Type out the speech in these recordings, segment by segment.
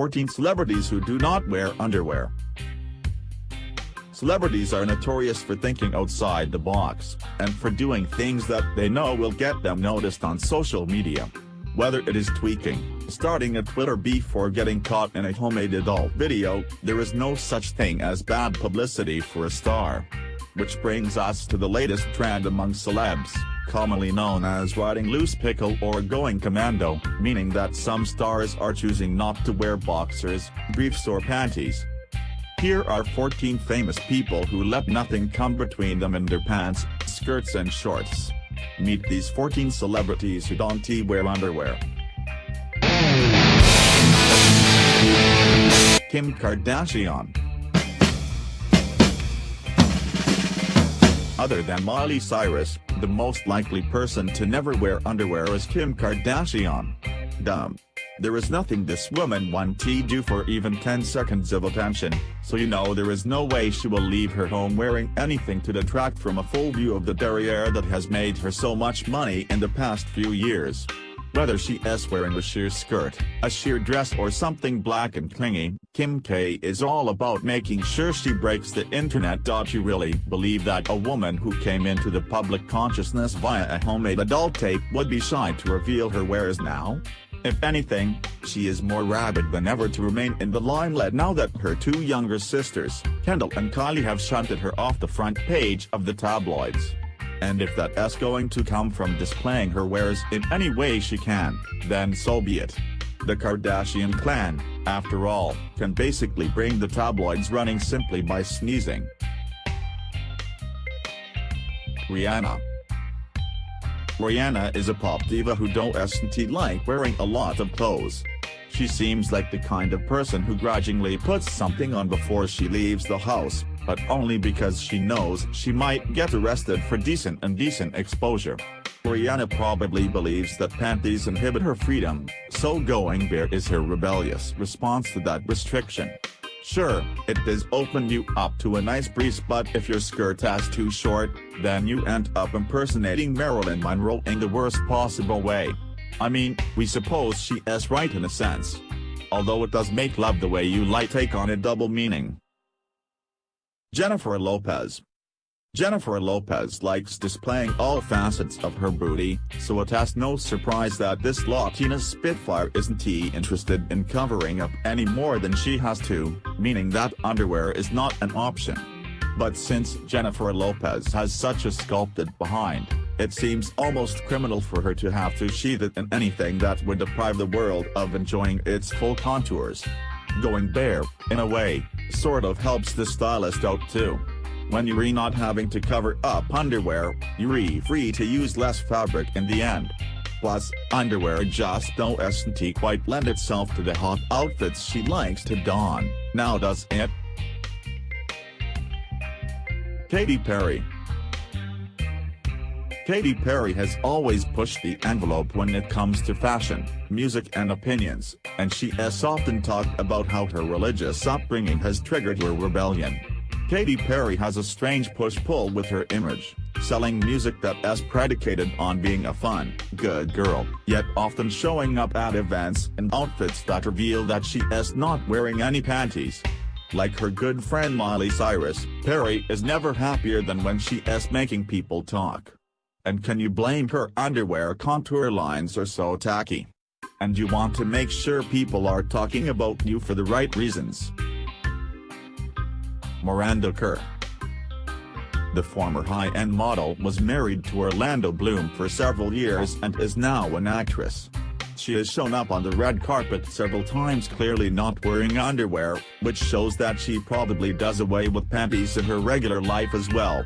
14 celebrities who do not wear underwear. Celebrities are notorious for thinking outside the box, and for doing things that they know will get them noticed on social media. Whether it is tweaking, starting a Twitter beef or getting caught in a homemade adult video, there is no such thing as bad publicity for a star. Which brings us to the latest trend among celebs, commonly known as riding loose pickle or going commando, meaning that some stars are choosing not to wear boxers, briefs or panties. Here are 14 famous people who let nothing come between them and their pants, skirts and shorts. Meet these 14 celebrities who don't wear underwear. Kim Kardashian. Other than Miley Cyrus, the most likely person to never wear underwear is Kim Kardashian. Dumb. There is nothing this woman won't do for even 10 seconds of attention, so you know there is no way she will leave her home wearing anything to detract from a full view of the derriere that has made her so much money in the past few years. Whether she is wearing a sheer skirt, a sheer dress or something black and clingy, Kim K is all about making sure she breaks the internet. You really believe that a woman who came into the public consciousness via a homemade adult tape would be shy to reveal her wares now? If anything, she is more rabid than ever to remain in the limelight now that her two younger sisters, Kendall and Kylie, have shunted her off the front page of the tabloids. And if that is going to come from displaying her wares in any way she can, then so be it. The Kardashian clan, after all, can basically bring the tabloids running simply by sneezing. Rihanna. Rihanna is a pop diva who doesn't like wearing a lot of clothes. She seems like the kind of person who grudgingly puts something on before she leaves the house, but only because she knows she might get arrested for decent exposure. Rihanna probably believes that panties inhibit her freedom, so going bare is her rebellious response to that restriction. Sure, it does open you up to a nice breeze, but if your skirt is too short, then you end up impersonating Marilyn Monroe in the worst possible way. I mean, we suppose she is right in a sense. Although it does make love the way you like take on a double meaning. Jennifer Lopez. Jennifer Lopez likes displaying all facets of her booty, so it is no surprise that this Latina spitfire isn't interested in covering up any more than she has to, meaning that underwear is not an option. But since Jennifer Lopez has such a sculpted behind, it seems almost criminal for her to have to sheath it in anything that would deprive the world of enjoying its full contours. Going bare, in a way, sort of helps the stylist out too. When you're not having to cover up underwear, you're free to use less fabric in the end. Plus, underwear just doesn't quite lend itself to the hot outfits she likes to don, now does it? Katy Perry. Katy Perry has always pushed the envelope when it comes to fashion, music and opinions, and she has often talked about how her religious upbringing has triggered her rebellion. Katy Perry has a strange push-pull with her image, selling music that is predicated on being a fun, good girl, yet often showing up at events in outfits that reveal that she is not wearing any panties. Like her good friend Miley Cyrus, Perry is never happier than when she is making people talk. And can you blame her? Underwear contour lines are so tacky. And you want to make sure people are talking about you for the right reasons. Miranda Kerr. The former high-end model was married to Orlando Bloom for several years and is now an actress. She has shown up on the red carpet several times clearly not wearing underwear, which shows that she probably does away with panties in her regular life as well.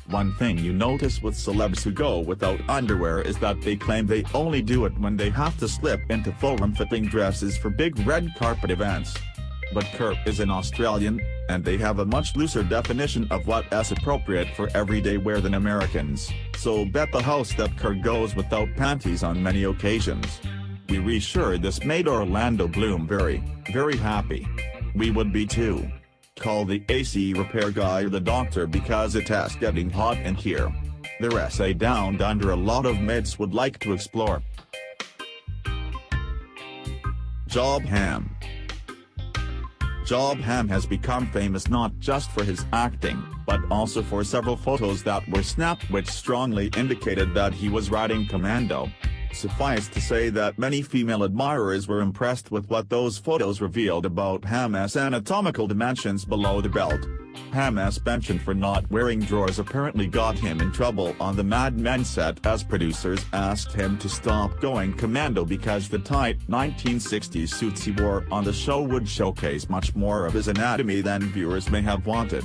One thing you notice with celebs who go without underwear is that they claim they only do it when they have to slip into form-fitting dresses for big red carpet events. But Kerr is an Australian, and they have a much looser definition of what is appropriate for everyday wear than Americans, so bet the house that Kerr goes without panties on many occasions. We're sure this made Orlando Bloom very, very happy. We would be too. Call the AC repair guy or the doctor because it is getting hot in here. There is a down under a lot of myths would like to explore. Jon Hamm. Jon Hamm has become famous not just for his acting, but also for several photos that were snapped which strongly indicated that he was riding commando. Suffice to say that many female admirers were impressed with what those photos revealed about Hamm's anatomical dimensions below the belt. Hamm's penchant for not wearing drawers apparently got him in trouble on the Mad Men set as producers asked him to stop going commando because the tight 1960s suits he wore on the show would showcase much more of his anatomy than viewers may have wanted.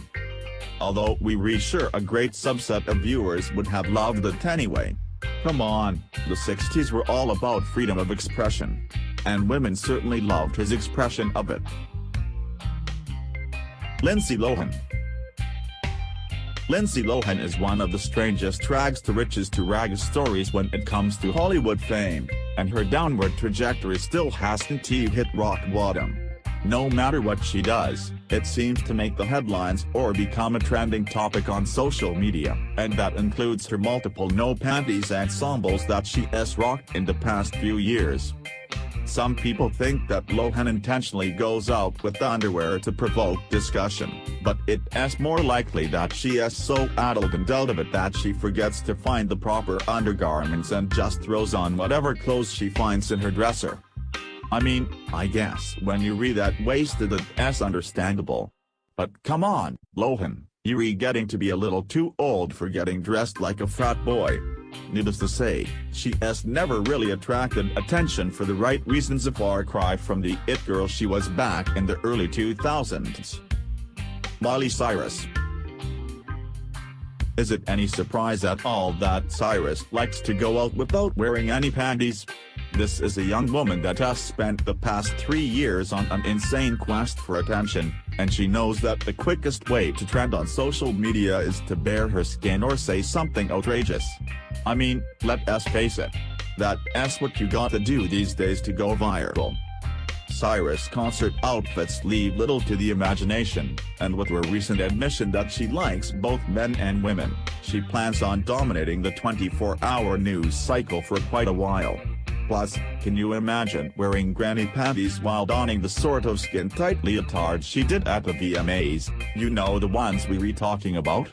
Although we're sure a great subset of viewers would have loved it anyway. Come on, the 60s were all about freedom of expression. And women certainly loved his expression of it. Lindsay Lohan. Lindsay Lohan is one of the strangest rags to riches to rags stories when it comes to Hollywood fame, and her downward trajectory still hasn't hit rock bottom. No matter what she does, it seems to make the headlines or become a trending topic on social media, and that includes her multiple no-panties ensembles that she's rocked in the past few years. Some people think that Lohan intentionally goes out with underwear to provoke discussion, but it's more likely that she is so addled and dealt of it that she forgets to find the proper undergarments and just throws on whatever clothes she finds in her dresser. I mean, I guess when you read that wasted it's understandable. But come on, Lohan, you're getting to be a little too old for getting dressed like a frat boy. Needless to say, she's never really attracted attention for the right reasons, a far cry from the it girl she was back in the early 2000s. Miley Cyrus. Is it any surprise at all that Cyrus likes to go out without wearing any panties? This is a young woman that has spent the past 3 years on an insane quest for attention, and she knows that the quickest way to trend on social media is to bare her skin or say something outrageous. I mean, let's face it. That's what you gotta do these days to go viral. Cyrus' concert outfits leave little to the imagination, and with her recent admission that she likes both men and women, she plans on dominating the 24-hour news cycle for quite a while. Plus, can you imagine wearing granny panties while donning the sort of skin-tight leotard she did at the VMAs, you know, the ones we were talking about?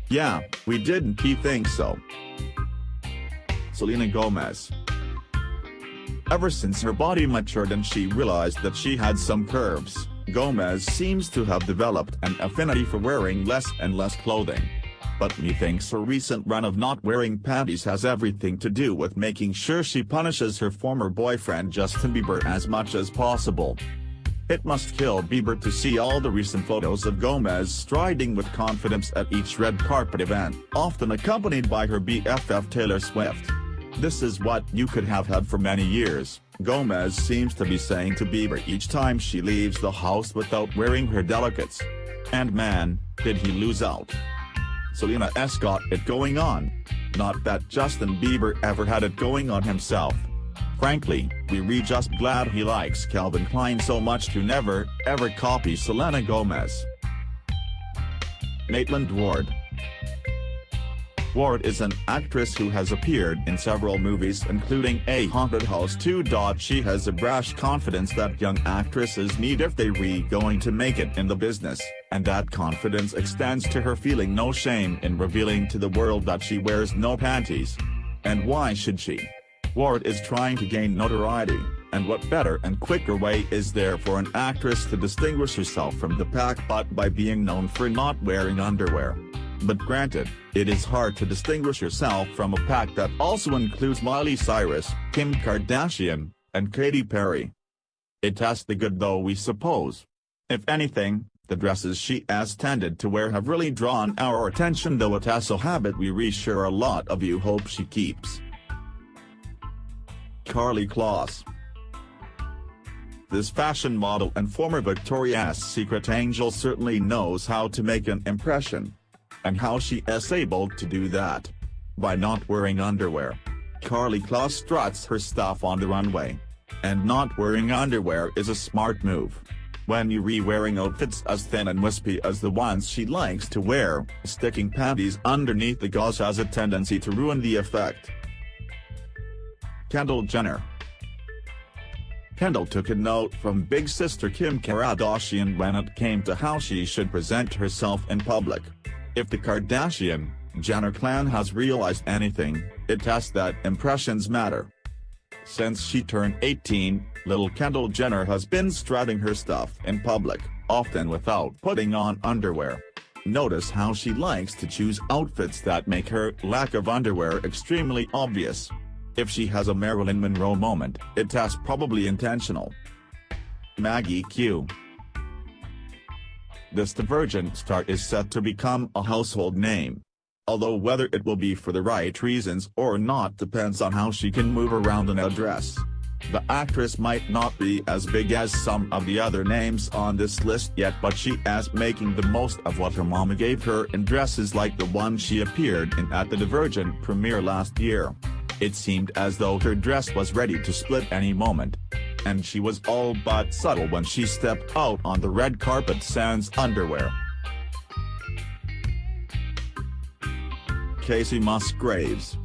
Yeah, we didn't think so. Selena Gomez. Ever since her body matured and she realized that she had some curves, Gomez seems to have developed an affinity for wearing less and less clothing. But methinks her recent run of not wearing panties has everything to do with making sure she punishes her former boyfriend Justin Bieber as much as possible. It must kill Bieber to see all the recent photos of Gomez striding with confidence at each red carpet event, often accompanied by her BFF Taylor Swift. This is what you could have had for many years, Gomez seems to be saying to Bieber each time she leaves the house without wearing her delicates. And man, did he lose out. Selena's got it going on. Not that Justin Bieber ever had it going on himself. Frankly, we're just glad he likes Calvin Klein so much to never, ever copy Selena Gomez. Maitland Ward. Ward is an actress who has appeared in several movies including A Haunted House 2. She has a brash confidence that young actresses need if they're going to make it in the business, and that confidence extends to her feeling no shame in revealing to the world that she wears no panties. And why should she? Ward is trying to gain notoriety, and what better and quicker way is there for an actress to distinguish herself from the pack but by being known for not wearing underwear? But granted, it is hard to distinguish yourself from a pack that also includes Miley Cyrus, Kim Kardashian, and Katy Perry. It has the good though, we suppose. If anything, the dresses she has tended to wear have really drawn our attention, though it has a habit we're sure a lot of you hope she keeps. Kloss. This fashion model and former Victoria's Secret angel certainly knows how to make an impression. And how she is able to do that? By not wearing underwear. Kloss struts her stuff on the runway. And not wearing underwear is a smart move. When you're wearing outfits as thin and wispy as the ones she likes to wear, sticking panties underneath the gauze has a tendency to ruin the effect. Kendall Jenner. Kendall took a note from big sister Kim Kardashian when it came to how she should present herself in public. If the Kardashian, Jenner clan has realized anything, it has that impressions matter. Since she turned 18, little Kendall Jenner has been strutting her stuff in public, often without putting on underwear. Notice how she likes to choose outfits that make her lack of underwear extremely obvious. If she has a Marilyn Monroe moment, it's probably intentional. Maggie Q. This Divergent star is set to become a household name. Although whether it will be for the right reasons or not depends on how she can move around in a dress. The actress might not be as big as some of the other names on this list yet, but she is making the most of what her mama gave her in dresses like the one she appeared in at the Divergent premiere last year. It seemed as though her dress was ready to split any moment. And she was all but subtle when she stepped out on the red carpet sans underwear. Kacey Musgraves.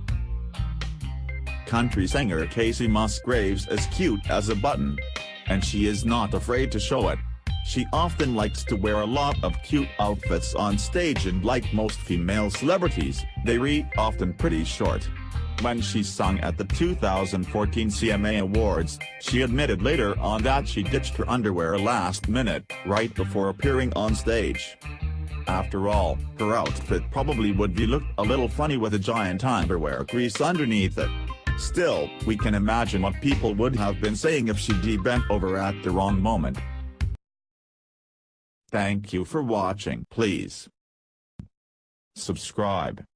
Country singer Kacey Musgraves is cute as a button. And she is not afraid to show it. She often likes to wear a lot of cute outfits on stage, and like most female celebrities, they are often pretty short. When she sung at the 2014 CMA Awards, she admitted later on that she ditched her underwear last minute, right before appearing on stage. After all, her outfit probably would be looked a little funny with a giant underwear crease underneath it. Still, we can imagine what people would have been saying if she bent over at the wrong moment. Thank you for watching. Please subscribe.